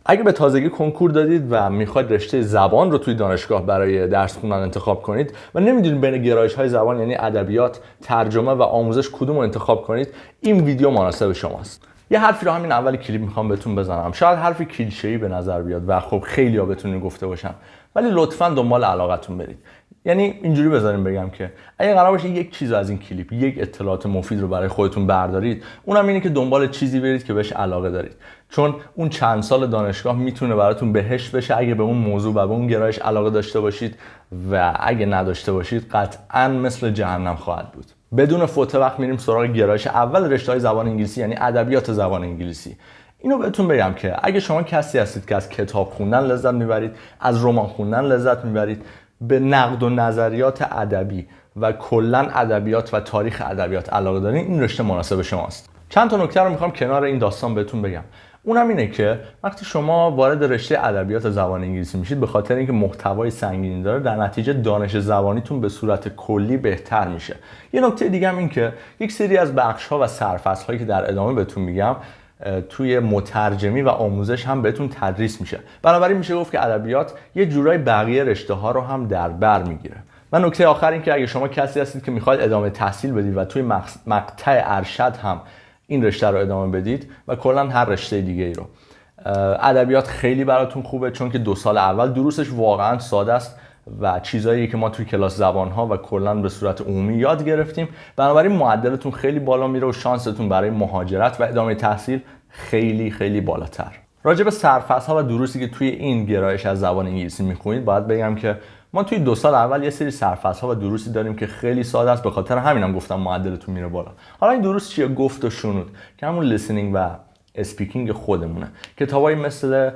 اگه به تازگی کنکور دادید و میخواید رشته زبان رو توی دانشگاه برای درس خوندن انتخاب کنید و نمیدونید بین گرایش‌های زبان یعنی ادبیات، ترجمه و آموزش کدوم رو انتخاب کنید، این ویدیو مناسب شماست. یه حرفی رو همین اول کلیپ میخوام بهتون بزنم. شاید حرفی کلیشه‌ای به نظر بیاد و خب خیلی‌ها بتونین گفته باشن، ولی لطفاً دنبال علاقتون برید. یعنی اینجوری بذاریم بگم که اگه قرار باشه یک چیز از این کلیپ، یک اطلاعات مفید رو برای خودتون بردارید، اونم اینه که دنبال چیزی برید که بهش علاقه دارید. چون اون چند سال دانشگاه میتونه براتون بهشت بشه اگه به اون موضوع و به اون گرایش علاقه داشته باشید، و اگه نداشته باشید قطعاً مثل جهنم خواهد بود. بدون فوت وقت میریم سراغ گرایش اول رشته‌های زبان انگلیسی، یعنی ادبیات زبان انگلیسی. اینو بهتون بگم که اگه شما کسی هستید که از کتاب خوندن لذت میبرید، از رمان خوندن لذت میبرید، به نقد و نظریات ادبی و کلاً ادبیات و تاریخ ادبیات علاقه دارین، این رشته مناسب شماست. چند تا نکته رو میخوام کنار این داستان بهتون بگم. اونم اینه که وقتی شما وارد رشته ادبیات زبان انگلیسی میشید، به خاطر اینکه محتوای سنگینی داره، در نتیجه دانش زبانیتون به صورت کلی بهتر میشه. یه نکته دیگه هم این که یک سری از بخش‌ها و سرفصل‌هایی که در ادامه بهتون میگم توی مترجمی و آموزش هم بهتون تدریس میشه. بنابراین میشه گفت که ادبیات یه جورای بقیه رشته‌ها رو هم در بر میگیره. و نکته آخر این که اگه شما کسی هستید که میخواید ادامه تحصیل بدید و توی مقطع ارشد هم این رشته رو ادامه بدید و کلا هر رشته دیگه ای رو، ادبیات خیلی براتون خوبه، چون که 2 سال اول دروسش واقعا ساده است و چیزایی که ما توی کلاس زبان‌ها و کلا به صورت عمومی یاد گرفتیم. بنابراین معدلتون خیلی بالا میره و شانستون برای مهاجرت و ادامه تحصیل خیلی خیلی بالاتر. راجع به سرفصل‌ها و دروسی که توی این گرایش از زبان انگلیسی می‌خونید، باید بگم که ما توی 2 سال اول یه سری سرفصل‌ها و دروسی داریم که خیلی ساده است، به خاطر همینم گفتم معدلتون میره بالا. حالا این دروس چیه؟ گفت و شنود که همون لیسنینگ و اسپیکینگ خودمونه. کتابای مثل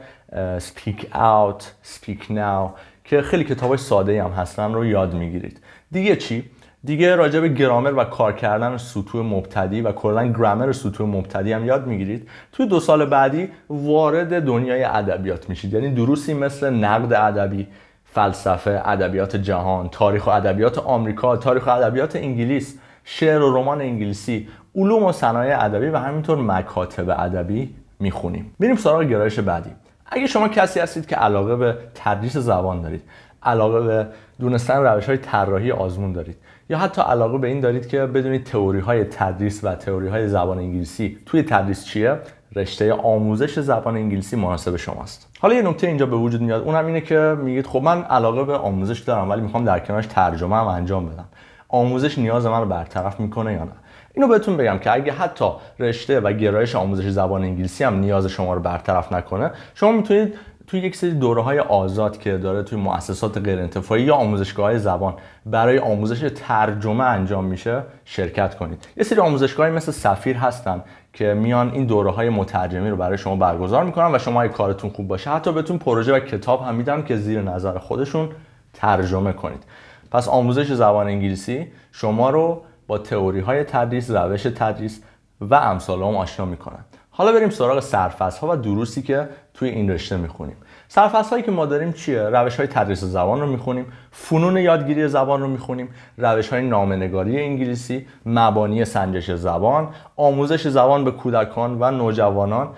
Speak Out, Speak Now که خیلی کتابای ساده‌ای هم هستن رو یاد میگیرید. دیگه چی؟ دیگه راجع به گرامر و کار کردن سطوح مبتدی و کلاً گرامر سطوح مبتدی هم یاد میگیرید. توی 2 سال بعدی وارد دنیای ادبیات میشید. یعنی دروسی مثل نقد ادبی، فلسفه، ادبیات جهان، تاریخ و ادبیات آمریکا، تاریخ و ادبیات انگلیس، شعر و رمان انگلیسی، علوم و صنایع ادبی و همینطور مکاتب ادبی میخونیم. بریم سراغ گرایش بعدی. اگه شما کسی هستید که علاقه به تدریس زبان دارید، علاقه به دونستن روش‌های طراحی آزمون دارید، یا حتی علاقه به این دارید که بدونید تئوری‌های تدریس و تئوری‌های زبان انگلیسی توی تدریس چیه، رشته آموزش زبان انگلیسی مناسب شماست. حالا یه نکته اینجا به وجود میاد، اونم اینه که میگید خب من علاقه به آموزش دارم ولی میخوام در کنارش ترجمه هم انجام بدم. آموزش نیاز من رو برطرف میکنه یا نه؟ اینو بهتون بگم که اگه حتی رشته و گرایش آموزش زبان انگلیسی هم نیاز شما رو برطرف نکنه، شما میتونید توی یک سری دوره‌های آزاد که داره توی مؤسسات غیر انتفاعی یا آموزشگاه‌های زبان برای آموزش ترجمه انجام میشه شرکت کنید. یه سری آموزشگاهی مثل سفیر هستن که میان این دوره‌های مترجمی رو برای شما برگزار میکنن و شما اگه کارتون خوب باشه حتی بهتون پروژه و کتاب هم میدن که زیر نظر خودشون ترجمه کنید. پس آموزش زبان انگلیسی شما رو با تئوری‌های تدریس، روش تدریس و امثال هم آشنا میکنن. حالا بریم سراغ سرفصل‌ها و دروسی که توی این رشته میخونیم. سرفصل‌هایی که ما داریم چیه؟ روش‌های تدریس زبان رو میخونیم، فنون یادگیری زبان رو میخونیم، روش‌های نامه‌نگاری انگلیسی، مبانی سنجش زبان، آموزش زبان به کودکان و نوجوانان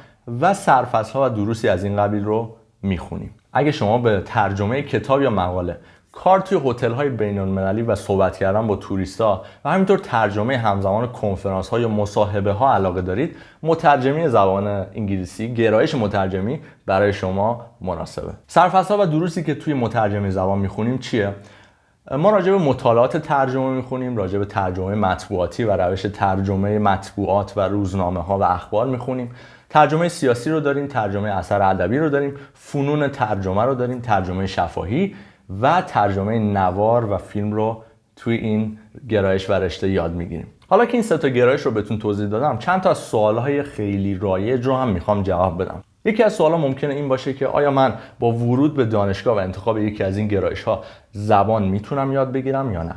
و سرفصل‌ها و دروسی از این قبیل رو میخونیم. اگه شما به ترجمه کتاب یا مقاله، کار توی هتل‌های بین‌المللی و صحبت کردن با توریستا و همینطور ترجمه همزمان کنفرانس‌ها یا مصاحبه‌ها علاقه دارید، مترجمی زبان انگلیسی، گرایش مترجمی برای شما مناسبه. سرفصل‌ها و دروسی که توی مترجمی زبان می‌خونیم چیه؟ ما راجع به مطالعات ترجمه می‌خونیم، راجع به ترجمه مطبوعاتی و روش ترجمه مطبوعات و روزنامه‌ها و اخبار می‌خونیم. ترجمه سیاسی رو داریم، ترجمه اثر ادبی رو داریم، فنون ترجمه رو داریم، ترجمه شفاهی و ترجمه نوار و فیلم رو توی این گرایش و رشته یاد میگیریم. حالا که این 3 تا گرایش رو بهتون توضیح دادم، چند تا از سوالهای خیلی رایج رو هم میخوام جواب بدم. یکی از سوالا ممکنه این باشه که آیا من با ورود به دانشگاه و انتخاب یکی از این گرایش‌ها زبان میتونم یاد بگیرم یا نه؟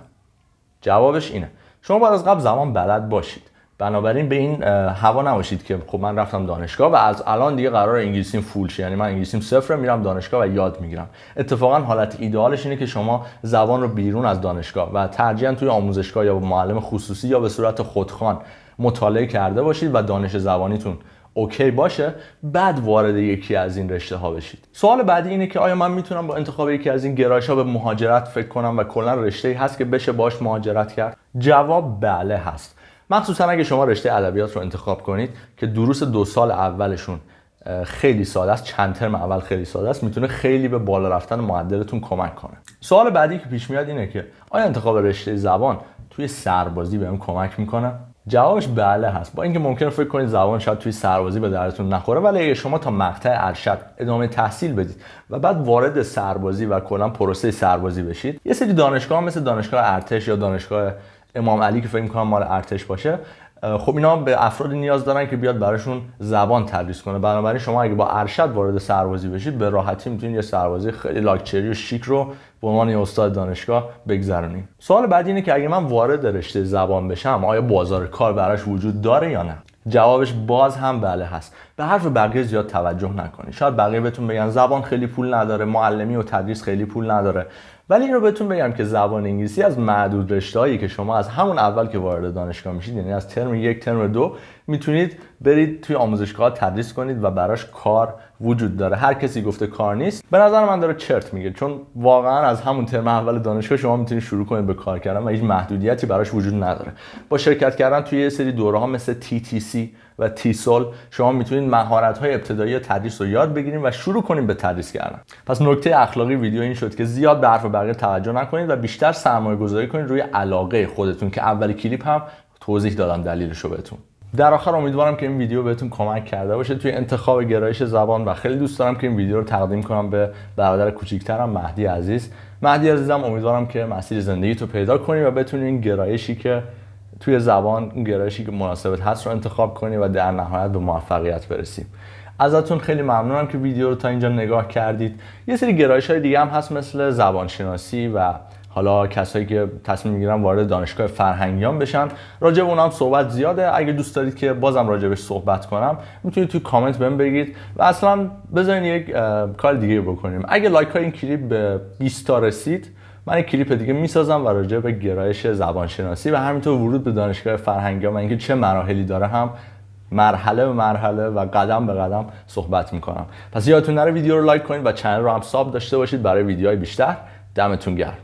جوابش اینه. شما باید از قبل زبان بلد باشید. بنابراین به این هوا نباشید که خب من رفتم دانشگاه و از الان دیگه قرار انگلیسیم فول شه، یعنی من انگلیسیم صفر، میرم دانشگاه و یاد میگیرم. اتفاقا حالت ایدئالش اینه که شما زبان رو بیرون از دانشگاه و ترجیحاً توی آموزشگاه یا با معلم خصوصی یا به صورت خودخوان مطالعه کرده باشید و دانش زبانیتون اوکی باشه بعد وارد یکی از این رشته ها بشید. سوال بعدی اینه که آیا من میتونم با انتخاب یکی از این گرایش ها به مهاجرت فکر کنم و کلا رشته‌ای هست که بشه باش مهاجرت کرد؟ جواب بله هست. مخصوصا اگه شما رشته ادبیات رو انتخاب کنید که دروس 2 سال اولشون خیلی ساده است، چند ترم اول خیلی ساده است، میتونه خیلی به بالا رفتن معدلتون کمک کنه. سوال بعدی که پیش میاد اینه که آیا انتخاب رشته زبان توی سربازی بهم کمک میکنه؟ جوابش بله هست. با اینکه ممکنه فکر کنید زبان شاید توی سربازی به دردتون نخوره، ولی اگه شما تا مقطع ارشد ادامه تحصیل بدید و بعد وارد سربازی و کلا پروسه سربازی بشید، یه سری دانشگاه مثل دانشگاه ارتش یا دانشگاه امام علی که فکر می‌کنم مال ارتش باشه، خب اینا به افرادی نیاز دارن که بیاد براشون زبان تدریس کنه. بنابراین شما اگه با ارشد وارد سربازی بشید به راحتی میتونید یه سربازی خیلی لاکچری و شیک رو به عنوان یه استاد دانشگاه بگذرونید. سوال بعدی اینه که اگه من وارد رشته زبان بشم آیا بازار کار براش وجود داره یا نه؟ جوابش باز هم بله هست. به حرف بقیه زیاد توجه نکنید. شاید بقیه بهتون بگن زبان خیلی پول نداره، معلمی و تدریس خیلی پول نداره، ولی اینو بهتون بگم که زبان انگلیسی از معدود رشته‌هایی که شما از همون اول که وارد دانشگاه میشید، یعنی از ترم 1 ترم 2 میتونید برید توی آموزشگاه تدریس کنید و براش کار وجود داره. هر کسی گفته کار نیست به نظر من داره چرت میگه، چون واقعا از همون ترم اول دانشگاه شما میتونید شروع کنید به کار کردن و هیچ محدودیتی براش وجود نداره. با شرکت کردن توی یه سری دوره‌ها مثل TTC و TESOL شما میتونید مهارت‌های ابتدایی تدریس رو یاد بگیرید و شروع کنید به تدریس کردن. پس نکته اخلاقی ویدیو این شد که زیاد به حرف بقیه توجه نکنید و بیشتر سرمایه‌گذاری کنید روی علاقه خودتون که اولی کلیپ هم توضیح دادم دلیلش رو بهتون. در آخر امیدوارم که این ویدیو بهتون کمک کرده باشه توی انتخاب گرایش زبان و خیلی دوست دارم که این ویدیو رو تقدیم کنم به برادر کوچیک‌ترم مهدی عزیز. مهدی عزیزم امیدوارم که مسیر زندگیتو پیدا کنی و بتونی این گرایشی که توی زبان، این گرایشی که مناسبت هست رو انتخاب کنی و در نهایت به موفقیت برسی. ازتون خیلی ممنونم که ویدیو رو تا اینجا نگاه کردید. یه سری گرایش‌های دیگه هم هست مثل زبانشناسی و حالا کسایی که تصمیم میگیرن وارد دانشگاه فرهنگیان بشن، راجع به اونم هم صحبت زیاده. اگه دوست دارید که بازم راجع بهش صحبت کنم میتونید توی کامنت بهم بگید و اصلا بذارین یک کار دیگه بکنیم. اگه لایک های این کلیپ به 20 تا رسید من یک کلیپ دیگه میسازم و راجع به گرایش زبانشناسی و همینطور ورود به دانشگاه فرهنگیان و اینکه چه مراحلی داره هم مرحله به مرحله و قدم به قدم صحبت میکنم. پس یادتون نره ویدیو رو لایک کنید و چنل رو هم ساب داشته باشید برای ویدیوهای بیشتر. دمتون گرم.